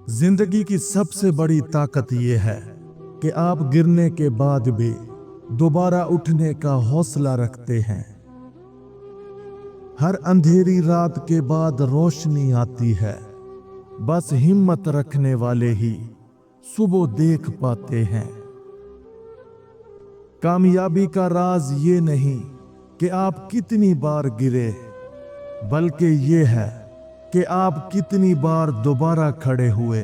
जिंदगी की सबसे बड़ी ताकत यह है कि आप गिरने के बाद भी दोबारा उठने का हौसला रखते हैं। हर अंधेरी रात के बाद रोशनी आती है, बस हिम्मत रखने वाले ही सुबह देख पाते हैं। कामयाबी का राज ये नहीं कि आप कितनी बार गिरे, बल्कि ये है कि आप कितनी बार दोबारा खड़े हुए।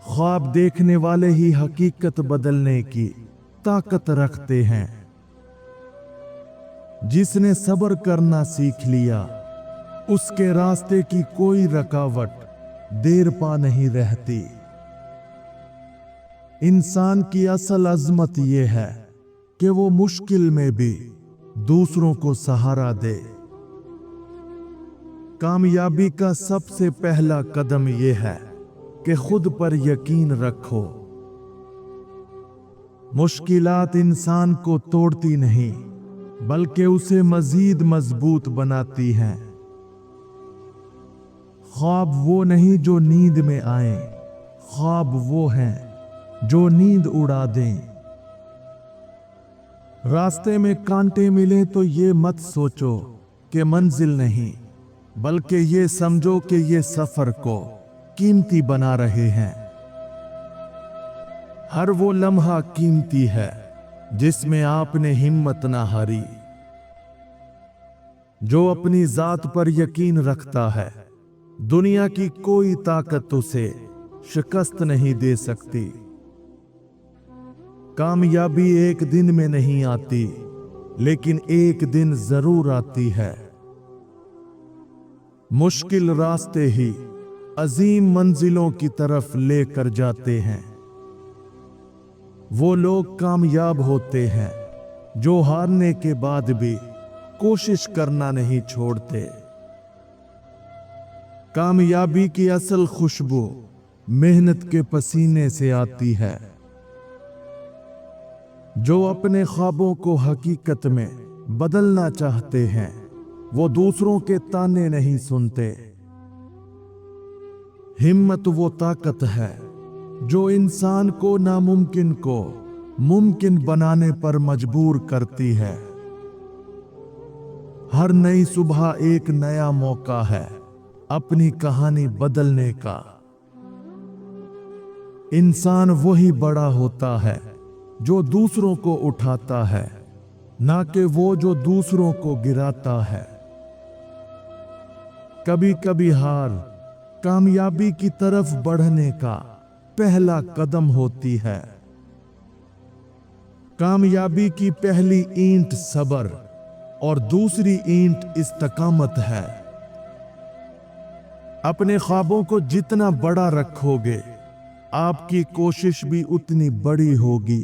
ख्वाब देखने वाले ही हकीकत बदलने की ताकत रखते हैं। जिसने सब्र करना सीख लिया, उसके रास्ते की कोई रुकावट देर पा नहीं रहती। इंसान की असल अजमत यह है कि वो मुश्किल में भी दूसरों को सहारा दे। कामयाबी का सबसे पहला कदम यह है कि खुद पर यकीन रखो। मुश्किलात इंसान को तोड़ती नहीं, बल्कि उसे मजीद मजबूत बनाती हैं। ख्वाब वो नहीं जो नींद में आए, ख्वाब वो हैं जो नींद उड़ा दें। रास्ते में कांटे मिले तो ये मत सोचो कि मंजिल नहीं, बल्कि ये समझो कि ये सफर को कीमती बना रहे हैं। हर वो लम्हा कीमती है जिसमें आपने हिम्मत ना हारी। जो अपनी जात पर यकीन रखता है, दुनिया की कोई ताकत उसे शिकस्त नहीं दे सकती। कामयाबी एक दिन में नहीं आती, लेकिन एक दिन जरूर आती है। मुश्किल रास्ते ही अजीम मंजिलों की तरफ लेकर जाते हैं। वो लोग कामयाब होते हैं जो हारने के बाद भी कोशिश करना नहीं छोड़ते। कामयाबी की असल खुशबू मेहनत के पसीने से आती है। जो अपने ख्वाबों को हकीकत में बदलना चाहते हैं, वो दूसरों के ताने नहीं सुनते। हिम्मत वो ताकत है जो इंसान को नामुमकिन को मुमकिन बनाने पर मजबूर करती है। हर नई सुबह एक नया मौका है अपनी कहानी बदलने का। इंसान वही बड़ा होता है जो दूसरों को उठाता है, ना कि वो जो दूसरों को गिराता है। कभी कभी हार कामयाबी की तरफ बढ़ने का पहला कदम होती है। कामयाबी की पहली ईंट सब्र और दूसरी ईंट इस्तकामत है। अपने ख्वाबों को जितना बड़ा रखोगे, आपकी कोशिश भी उतनी बड़ी होगी।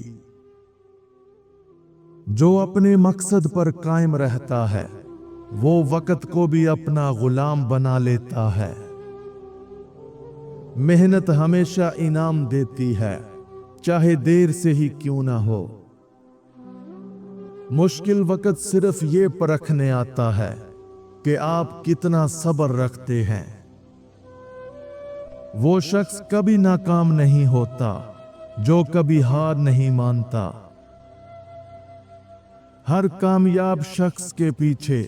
जो अपने मकसद पर कायम रहता है, वो वक्त को भी अपना गुलाम बना लेता है। मेहनत हमेशा इनाम देती है, चाहे देर से ही क्यों ना हो। मुश्किल वक्त सिर्फ ये परखने आता है कि आप कितना सब्र रखते हैं। वो शख्स कभी नाकाम नहीं होता जो कभी हार नहीं मानता। हर कामयाब शख्स के पीछे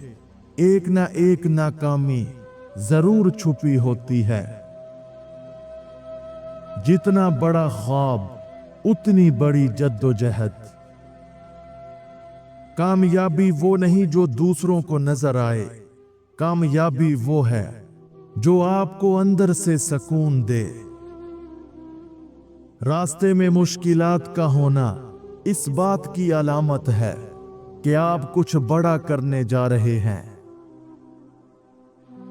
एक ना एक नाकामी जरूर छुपी होती है। जितना बड़ा ख्वाब, उतनी बड़ी जद्दोजहद। कामयाबी वो नहीं जो दूसरों को नजर आए, कामयाबी वो है जो आपको अंदर से सुकून दे। रास्ते में मुश्किलात का होना इस बात की अलामत है कि आप कुछ बड़ा करने जा रहे हैं।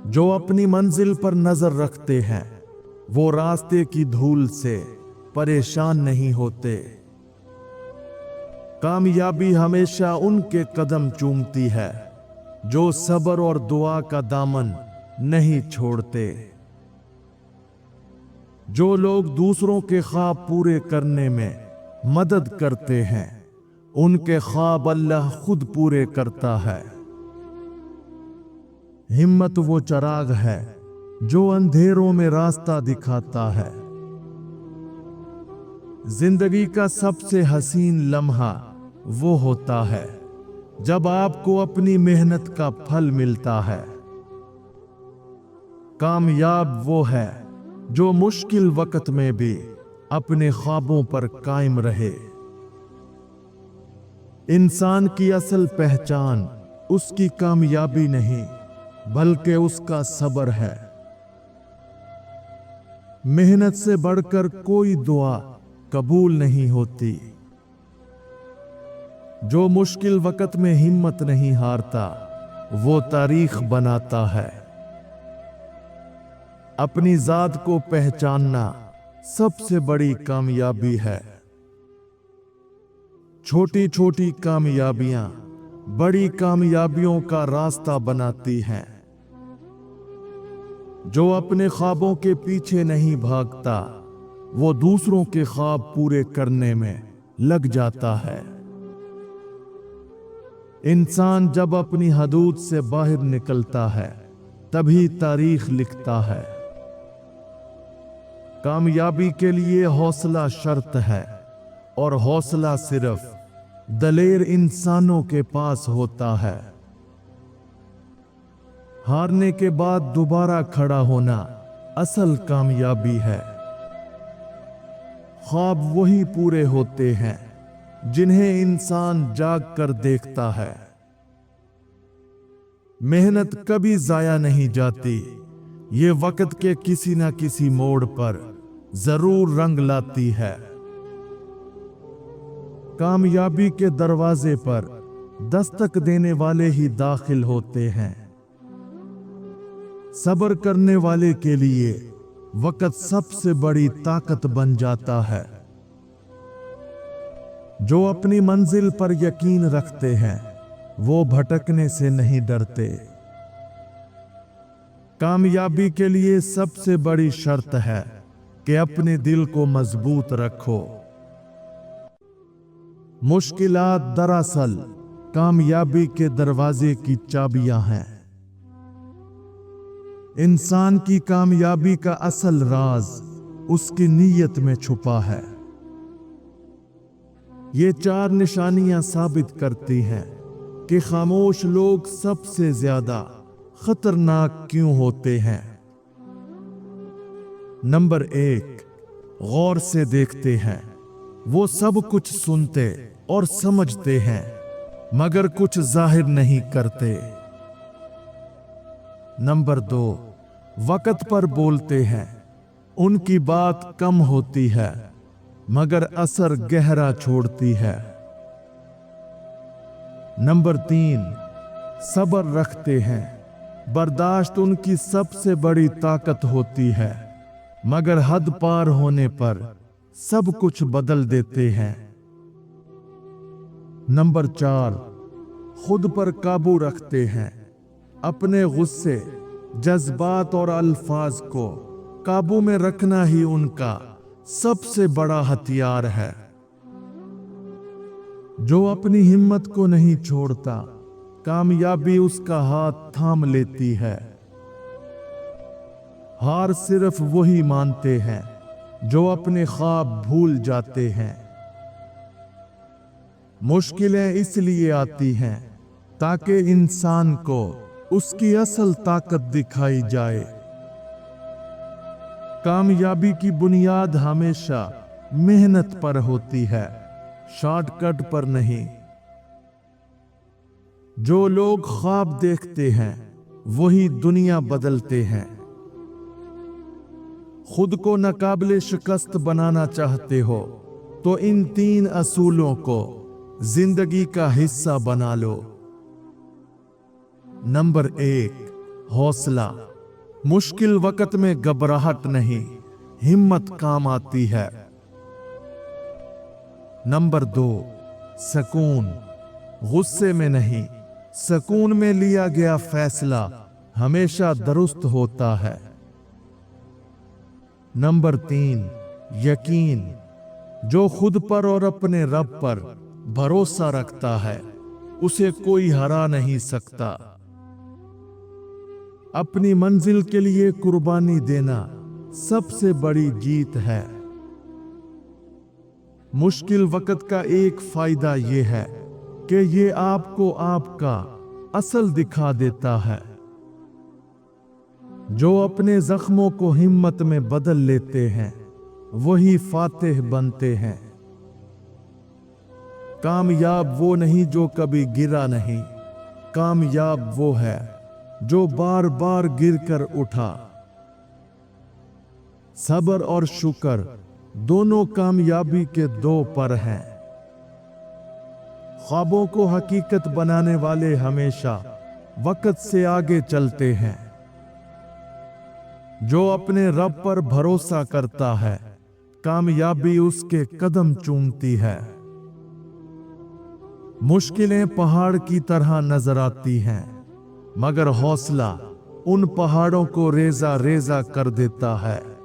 जो अपनी मंजिल पर नजर रखते हैं, वो रास्ते की धूल से परेशान नहीं होते। कामयाबी हमेशा उनके कदम चूमती है जो सब्र और दुआ का दामन नहीं छोड़ते। जो लोग दूसरों के ख्वाब पूरे करने में मदद करते हैं, उनके ख्वाब अल्लाह खुद पूरे करता है। हिम्मत वो चिराग है जो अंधेरों में रास्ता दिखाता है। जिंदगी का सबसे हसीन लम्हा वो होता है जब आपको अपनी मेहनत का फल मिलता है। कामयाब वो है जो मुश्किल वक्त में भी अपने ख्वाबों पर कायम रहे। इंसान की असल पहचान उसकी कामयाबी नहीं बल्कि उसका सब्र है। मेहनत से बढ़कर कोई दुआ कबूल नहीं होती। जो मुश्किल वक्त में हिम्मत नहीं हारता वो तारीख बनाता है। अपनी जात को पहचानना सबसे बड़ी कामयाबी है। छोटी छोटी कामयाबियां बड़ी कामयाबियों का रास्ता बनाती हैं। जो अपने ख्वाबों के पीछे नहीं भागता वो दूसरों के ख्वाब पूरे करने में लग जाता है। इंसान जब अपनी हदूद से बाहर निकलता है तभी तारीख लिखता है। कामयाबी के लिए हौसला शर्त है और हौसला सिर्फ दलेर इंसानों के पास होता है। हारने के बाद दोबारा खड़ा होना असल कामयाबी है। ख्वाब वही पूरे होते हैं जिन्हें इंसान जाग कर देखता है। मेहनत कभी जाया नहीं जाती, ये वक्त के किसी न किसी मोड़ पर जरूर रंग लाती है। कामयाबी के दरवाजे पर दस्तक देने वाले ही दाखिल होते हैं। सब्र करने वाले के लिए वक्त सबसे बड़ी ताकत बन जाता है। जो अपनी मंजिल पर यकीन रखते हैं वो भटकने से नहीं डरते। कामयाबी के लिए सबसे बड़ी शर्त है कि अपने दिल को मजबूत रखो। मुश्किलात दरअसल कामयाबी के दरवाजे की चाबियां हैं। इंसान की कामयाबी का असल राज उसकी नीयत में छुपा है। ये 4 निशानियां साबित करती हैं कि खामोश लोग सबसे ज्यादा खतरनाक क्यों होते हैं। नंबर 1, गौर से देखते हैं। वो सब कुछ सुनते और समझते हैं मगर कुछ जाहिर नहीं करते। नंबर 2, वक्त पर बोलते हैं। उनकी बात कम होती है मगर असर गहरा छोड़ती है। नंबर 3, सब्र रखते हैं। बर्दाश्त उनकी सबसे बड़ी ताकत होती है मगर हद पार होने पर सब कुछ बदल देते हैं। नंबर 4, खुद पर काबू रखते हैं। अपने गुस्से, जज्बात और अल्फाज को काबू में रखना ही उनका सबसे बड़ा हथियार है। जो अपनी हिम्मत को नहीं छोड़ता कामयाबी उसका हाथ थाम लेती है। हार सिर्फ वही मानते हैं जो अपने ख्वाब भूल जाते हैं। मुश्किलें इसलिए आती हैं ताकि इंसान को उसकी असल ताकत दिखाई जाए। कामयाबी की बुनियाद हमेशा मेहनत पर होती है, शॉर्टकट पर नहीं। जो लोग ख्वाब देखते हैं वही दुनिया बदलते हैं। खुद को नाकाबिले शिकस्त बनाना चाहते हो तो इन 3 असूलों को जिंदगी का हिस्सा बना लो। नंबर 1, हौसला। मुश्किल वक्त में घबराहट नहीं, हिम्मत काम आती है। नंबर 2, सुकून। गुस्से में नहीं, सुकून में लिया गया फैसला हमेशा दुरुस्त होता है। नंबर 3, यकीन। जो खुद पर और अपने रब पर भरोसा रखता है उसे कोई हरा नहीं सकता। अपनी मंजिल के लिए कुर्बानी देना सबसे बड़ी जीत है। मुश्किल वक्त का एक फायदा ये है कि ये आपको आपका असल दिखा देता है। जो अपने जख्मों को हिम्मत में बदल लेते हैं वही फातिह बनते हैं। कामयाब वो नहीं जो कभी गिरा नहीं, कामयाब वो है जो बार बार गिरकर उठा। सब्र और शुक्र दोनों कामयाबी के दो पर हैं। ख्वाबों को हकीकत बनाने वाले हमेशा वक्त से आगे चलते हैं। जो अपने रब पर भरोसा करता है कामयाबी उसके कदम चूमती है। मुश्किलें पहाड़ की तरह नजर आती हैं, मगर हौसला उन पहाड़ों को रेजा रेजा कर देता है।